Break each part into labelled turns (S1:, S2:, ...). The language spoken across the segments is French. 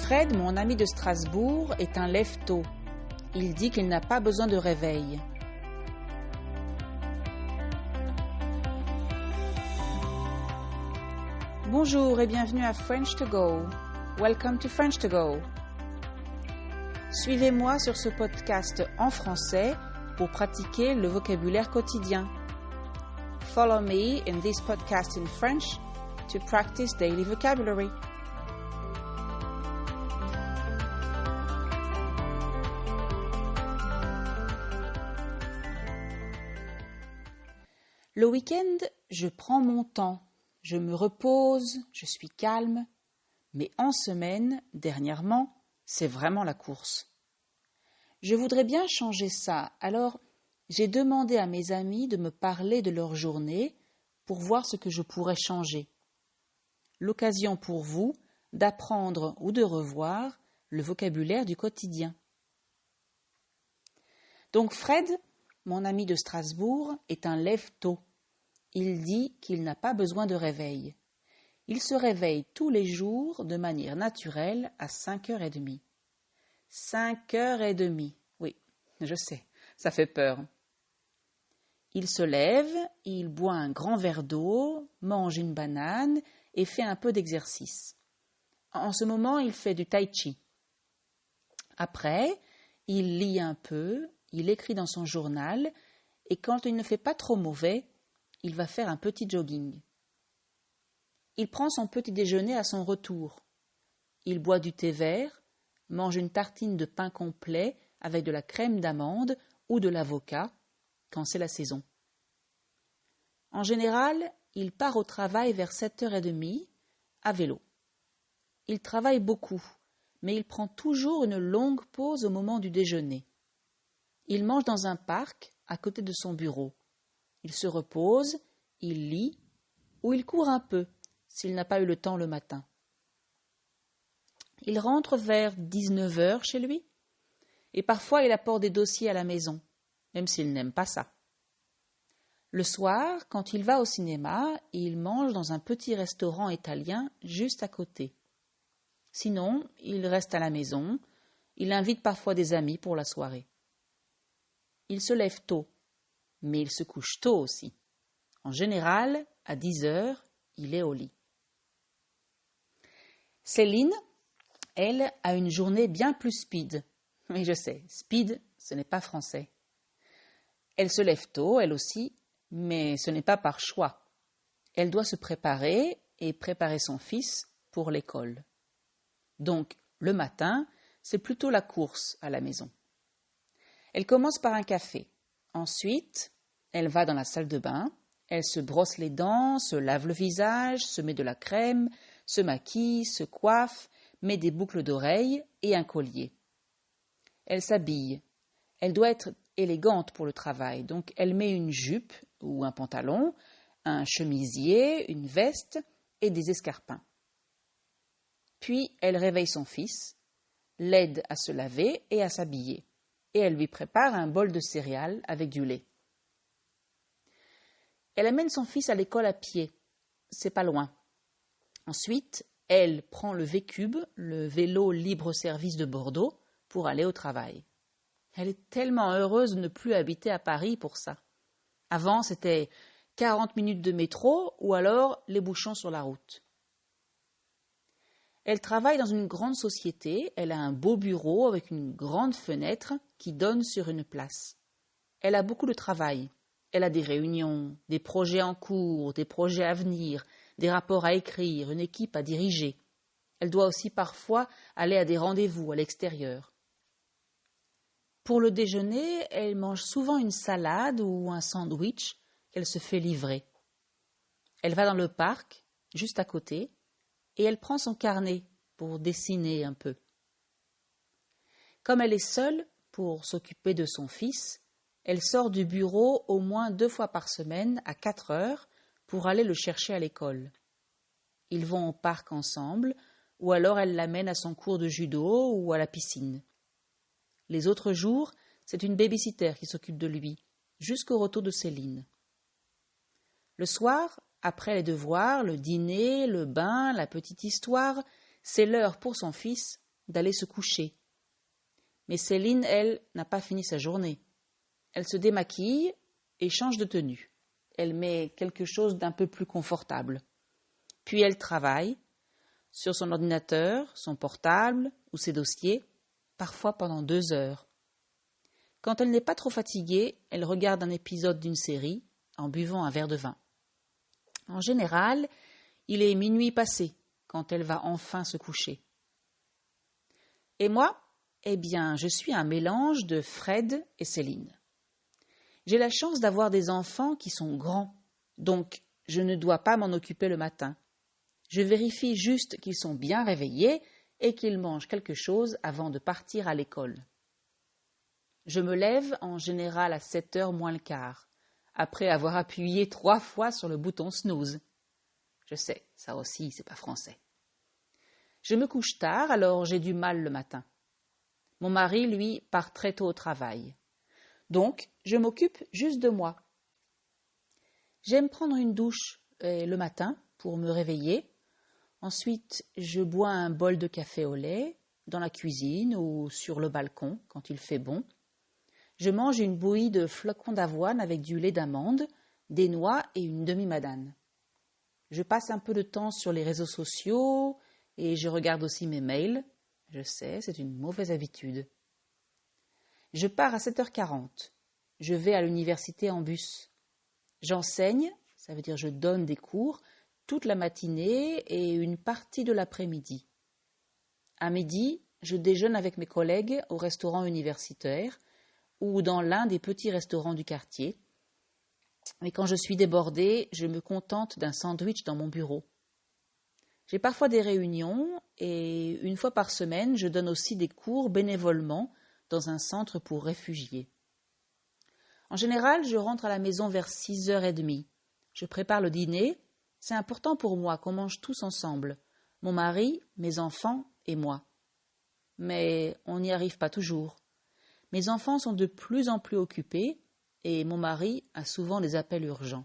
S1: Fred, mon ami de Strasbourg, est un lève-tôt. Il dit qu'il n'a pas besoin de réveil. Bonjour et bienvenue à French to Go. Welcome to French to Go. Suivez-moi sur ce podcast en français pour pratiquer le vocabulaire quotidien. Follow me in this podcast in French to practice daily vocabulary. Le week-end, je prends mon temps, je me repose, je suis calme, mais en semaine, dernièrement, c'est vraiment la course. Je voudrais bien changer ça, alors j'ai demandé à mes amis de me parler de leur journée pour voir ce que je pourrais changer. L'occasion pour vous d'apprendre ou de revoir le vocabulaire du quotidien. Donc Fred, mon ami de Strasbourg, est un lève-tôt. Il dit qu'il n'a pas besoin de réveil. Il se réveille tous les jours de manière naturelle à 5h30. 5h30, oui, je sais, ça fait peur. Il se lève, il boit un grand verre d'eau, mange une banane et fait un peu d'exercice. En ce moment, il fait du tai chi. Après, il lit un peu, il écrit dans son journal et quand il ne fait pas trop mauvais, il va faire un petit jogging. Il prend son petit déjeuner à son retour. Il boit du thé vert, mange une tartine de pain complet avec de la crème d'amande ou de l'avocat quand c'est la saison. En général, il part au travail vers 7h30 à vélo. Il travaille beaucoup, mais il prend toujours une longue pause au moment du déjeuner. Il mange dans un parc à côté de son bureau. Il se repose, il lit ou il court un peu s'il n'a pas eu le temps le matin. Il rentre vers 19h chez lui et parfois il apporte des dossiers à la maison, même s'il n'aime pas ça. Le soir, quand il va au cinéma, il mange dans un petit restaurant italien juste à côté. Sinon, il reste à la maison, il invite parfois des amis pour la soirée. Il se lève tôt, mais il se couche tôt aussi. En général, à 10h, il est au lit. Céline, elle, a une journée bien plus speed. Oui, je sais, speed, ce n'est pas français. Elle se lève tôt, elle aussi, mais ce n'est pas par choix. Elle doit se préparer et préparer son fils pour l'école. Donc, le matin, c'est plutôt la course à la maison. Elle commence par un café. Ensuite, elle va dans la salle de bain, elle se brosse les dents, se lave le visage, se met de la crème, se maquille, se coiffe, met des boucles d'oreilles et un collier. Elle s'habille. Elle doit être élégante pour le travail, donc elle met une jupe ou un pantalon, un chemisier, une veste et des escarpins. Puis elle réveille son fils, l'aide à se laver et à s'habiller, et elle lui prépare un bol de céréales avec du lait. Elle amène son fils à l'école à pied, c'est pas loin. Ensuite, elle prend le V-Cube, le vélo libre-service de Bordeaux, pour aller au travail. Elle est tellement heureuse de ne plus habiter à Paris pour ça. Avant, c'était 40 minutes de métro ou alors les bouchons sur la route. Elle travaille dans une grande société, elle a un beau bureau avec une grande fenêtre qui donne sur une place. Elle a beaucoup de travail. Elle a des réunions, des projets en cours, des projets à venir, des rapports à écrire, une équipe à diriger. Elle doit aussi parfois aller à des rendez-vous à l'extérieur. Pour le déjeuner, elle mange souvent une salade ou un sandwich qu'elle se fait livrer. Elle va dans le parc, juste à côté, et elle prend son carnet pour dessiner un peu. Comme elle est seule pour s'occuper de son fils, elle sort du bureau au moins 2 fois par semaine à 4h pour aller le chercher à l'école. Ils vont au parc ensemble, ou alors elle l'amène à son cours de judo ou à la piscine. Les autres jours, c'est une baby-sitter qui s'occupe de lui, jusqu'au retour de Céline. Le soir, après les devoirs, le dîner, le bain, la petite histoire, c'est l'heure pour son fils d'aller se coucher. Mais Céline, elle, n'a pas fini sa journée. Elle se démaquille et change de tenue. Elle met quelque chose d'un peu plus confortable. Puis elle travaille sur son ordinateur, son portable ou ses dossiers, parfois pendant 2 heures. Quand elle n'est pas trop fatiguée, elle regarde un épisode d'une série en buvant un verre de vin. En général, il est minuit passé quand elle va enfin se coucher. Et moi, eh bien, je suis un mélange de Fred et Céline. J'ai la chance d'avoir des enfants qui sont grands, donc je ne dois pas m'en occuper le matin. Je vérifie juste qu'ils sont bien réveillés et qu'ils mangent quelque chose avant de partir à l'école. Je me lève en général à 7h moins le quart, après avoir appuyé 3 fois sur le bouton snooze. Je sais, ça aussi, c'est pas français. Je me couche tard, alors j'ai du mal le matin. Mon mari, lui, part très tôt au travail. Donc, je m'occupe juste de moi. J'aime prendre une douche le matin pour me réveiller. Ensuite, je bois un bol de café au lait dans la cuisine ou sur le balcon quand il fait bon. Je mange une bouillie de flocons d'avoine avec du lait d'amande, des noix et une demi-madane. Je passe un peu de temps sur les réseaux sociaux et je regarde aussi mes mails. Je sais, c'est une mauvaise habitude. Je pars à 7h40. Je vais à l'université en bus. J'enseigne, ça veut dire je donne des cours, toute la matinée et une partie de l'après-midi. À midi, je déjeune avec mes collègues au restaurant universitaire ou dans l'un des petits restaurants du quartier. Mais quand je suis débordée, je me contente d'un sandwich dans mon bureau. J'ai parfois des réunions et une fois par semaine, je donne aussi des cours bénévolement dans un centre pour réfugiés. En général, je rentre à la maison vers 6h30. Je prépare le dîner. C'est important pour moi qu'on mange tous ensemble, mon mari, mes enfants et moi. Mais on n'y arrive pas toujours. Mes enfants sont de plus en plus occupés et mon mari a souvent des appels urgents.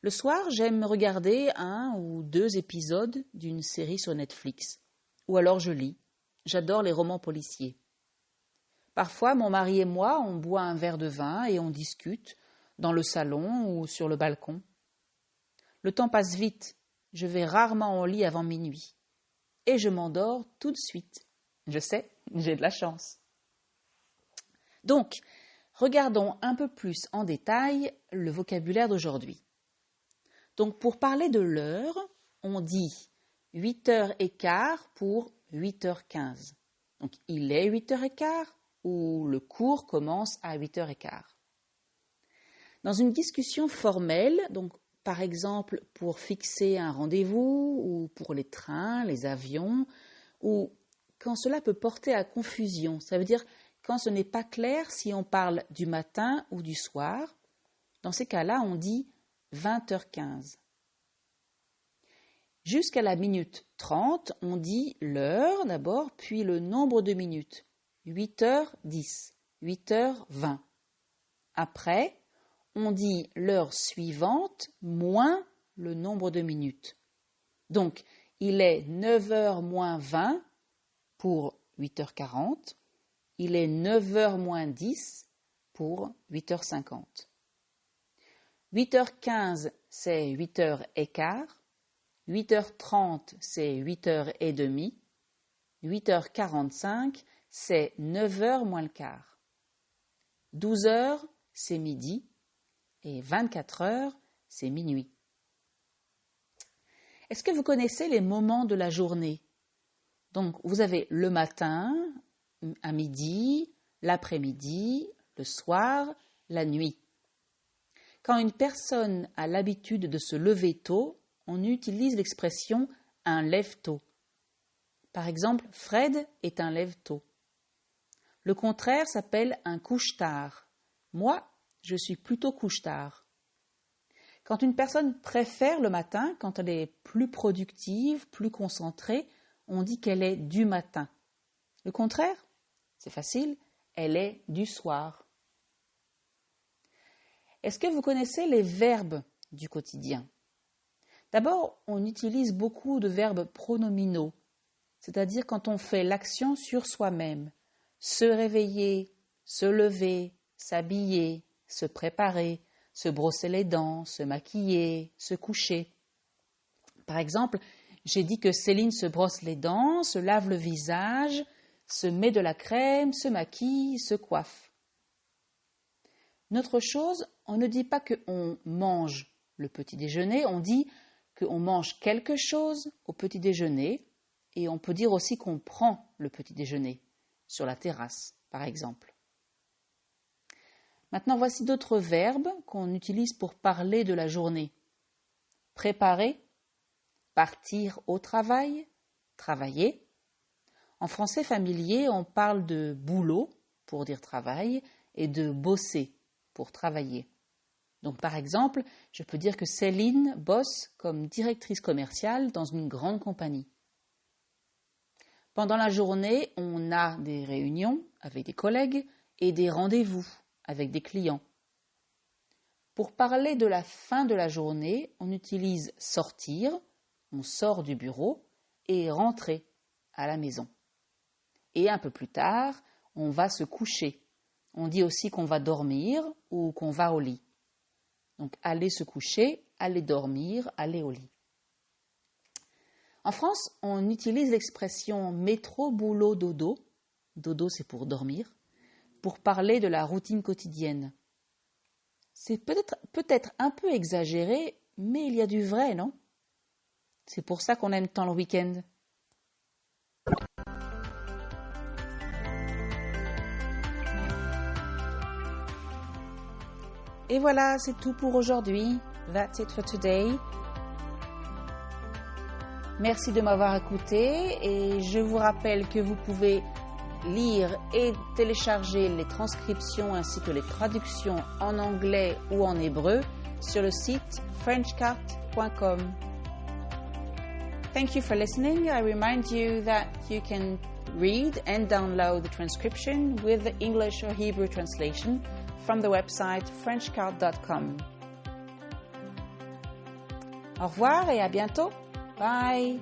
S1: Le soir, j'aime regarder 1 ou 2 épisodes d'une série sur Netflix. Ou alors je lis. J'adore les romans policiers. Parfois, mon mari et moi, on boit un verre de vin et on discute dans le salon ou sur le balcon. Le temps passe vite. Je vais rarement au lit avant minuit. Et je m'endors tout de suite. Je sais, j'ai de la chance. Donc, regardons un peu plus en détail le vocabulaire d'aujourd'hui. Donc, pour parler de l'heure, on dit 8h15 pour 8h15. Donc, il est 8h15 ou le cours commence à 8h15. Dans une discussion formelle, donc par exemple pour fixer un rendez-vous ou pour les trains, les avions, ou quand cela peut porter à confusion, ça veut dire quand ce n'est pas clair si on parle du matin ou du soir, dans ces cas-là, on dit 20h15. Jusqu'à la minute 30, on dit l'heure d'abord, puis le nombre de minutes. 8h10, 8h20. Après, on dit l'heure suivante moins le nombre de minutes. Donc, il est 9h moins 20 pour 8h40. Il est 9h moins 10 pour 8h50. 8h15, c'est 8h15. 8h30, c'est 8h30. 8h45, c'est 9h moins le quart. 12h, c'est midi. Et 24 heures, c'est minuit. Est-ce que vous connaissez les moments de la journée? Donc, vous avez le matin, à midi, l'après-midi, le soir, la nuit. Quand une personne a l'habitude de se lever tôt, on utilise l'expression « un lève-tôt ». Par exemple, Fred est un lève-tôt. Le contraire s'appelle un couche-tard. Moi, je suis plutôt couche-tard. Quand une personne préfère le matin, quand elle est plus productive, plus concentrée, on dit qu'elle est du matin. Le contraire, c'est facile, elle est du soir. Est-ce que vous connaissez les verbes du quotidien? D'abord, on utilise beaucoup de verbes pronominaux. c'est-à-dire quand on fait l'action sur soi-même. Se réveiller, se lever, s'habiller, se préparer, se brosser les dents, se maquiller, se coucher. Par exemple, j'ai dit que Céline se brosse les dents, se lave le visage, se met de la crème, se maquille, se coiffe. Une autre chose, on ne dit pas qu'on mange le petit déjeuner, on dit qu'on mange quelque chose au petit déjeuner et on peut dire aussi qu'on prend le petit déjeuner sur la terrasse, par exemple. Maintenant, voici d'autres verbes qu'on utilise pour parler de la journée. Préparer, partir au travail, travailler. En français familier, on parle de boulot pour dire travail et de bosser pour travailler. Donc par exemple, je peux dire que Céline bosse comme directrice commerciale dans une grande compagnie. Pendant la journée, on a des réunions avec des collègues et des rendez-vous avec des clients. Pour parler de la fin de la journée, on utilise sortir, on sort du bureau, et rentrer à la maison. Et un peu plus tard, on va se coucher. On dit aussi qu'on va dormir ou qu'on va au lit. Donc aller se coucher, aller dormir, aller au lit. En France, on utilise l'expression métro, boulot, dodo. Dodo, c'est pour dormir, pour parler de la routine quotidienne. C'est peut-être un peu exagéré, mais il y a du vrai, non? C'est pour ça qu'on aime tant le week-end. Et voilà, c'est tout pour aujourd'hui. That's it for today. Merci de m'avoir écouté et je vous rappelle que vous pouvez lire et télécharger les transcriptions ainsi que les traductions en anglais ou en hébreu sur le site frenchcart.com. Thank you for listening. I remind you that you can read and download the transcription with the English or Hebrew translation from the website frenchcart.com. Au revoir et à bientôt. Bye.